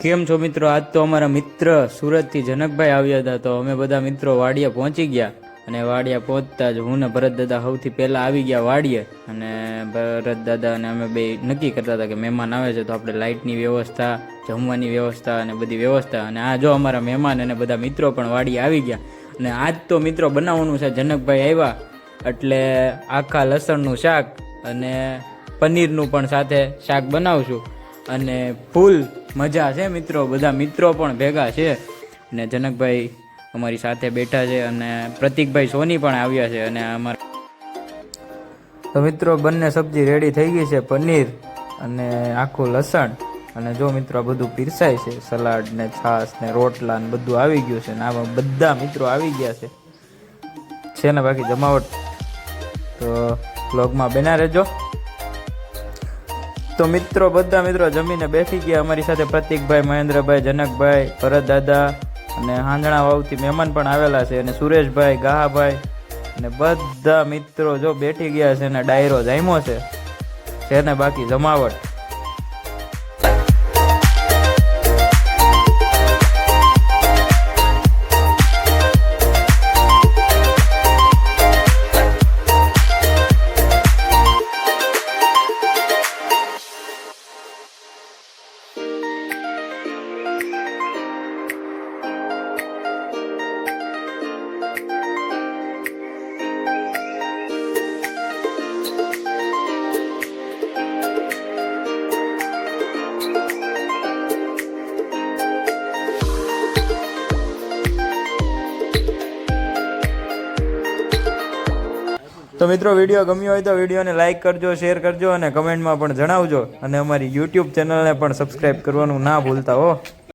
કેમ છો મિત્રો? આજ તો અમારા મિત્ર સુરતથી જનકભાઈ આવ્યા હતા, તો અમે બધા મિત્રો વાડિયા પહોંચી ગયા. અને વાડિયા પહોંચતા જ હું ને ભરત દાદા સૌથી પહેલાં આવી ગયા વાડિયે. અને ભરત દાદા અને અમે બે નક્કી કરતા હતા કે મહેમાન આવે છે તો આપણે લાઇટની વ્યવસ્થા, જમવાની વ્યવસ્થા અને બધી વ્યવસ્થા. અને આ જો અમારા મહેમાન અને બધા મિત્રો પણ વાડિયે આવી ગયા. અને આજ તો મિત્રો બનાવવાનું છે, જનકભાઈ આવ્યા એટલે આખા લસણનું શાક અને પનીરનું પણ સાથે શાક બનાવશું. અને ફૂલ મજા છે મિત્રો, બધા મિત્રો પણ ભેગા છે. અને જનકભાઈ અમારી સાથે બેઠા છે અને પ્રતિકભાઈ સોની પણ આવ્યા છે. અને અમારા તો મિત્રો બંને સબ્જી રેડી થઈ ગઈ છે, પનીર અને આખું લસણ. અને જો મિત્રો બધું પીરસાય છે, સલાડ ને છાશ ને રોટલા ને બધું આવી ગયું છે. ને આમાં બધા મિત્રો આવી ગયા છે ને બાકી જમાવટ. તો બ્લોગમાં બના રહેજો. તો મિત્રો બધા મિત્રો જમીને બેસી ગયા. અમારી સાથે પ્રતિકભાઈ, મહેન્દ્રભાઈ, જનકભાઈ, ભરત દાદા અને હાંજણા વાવથી મહેમાન પણ આવેલા છે. અને સુરેશભાઈ, ગાહાભાઈ અને બધા મિત્રો જો બેઠી ગયા છે ને ડાયરો જામ્યો છે ને બાકી જમાવટ. તો મિત્રો વિડીયો ગમ્યો હોય તો વિડીયોને લાઇક કરજો, શેર કરજો અને કમેન્ટમાં પણ જણાવજો. અને અમારી યુટ્યુબ ચેનલને પણ સબસ્ક્રાઈબ કરવાનું ના ભૂલતા હો.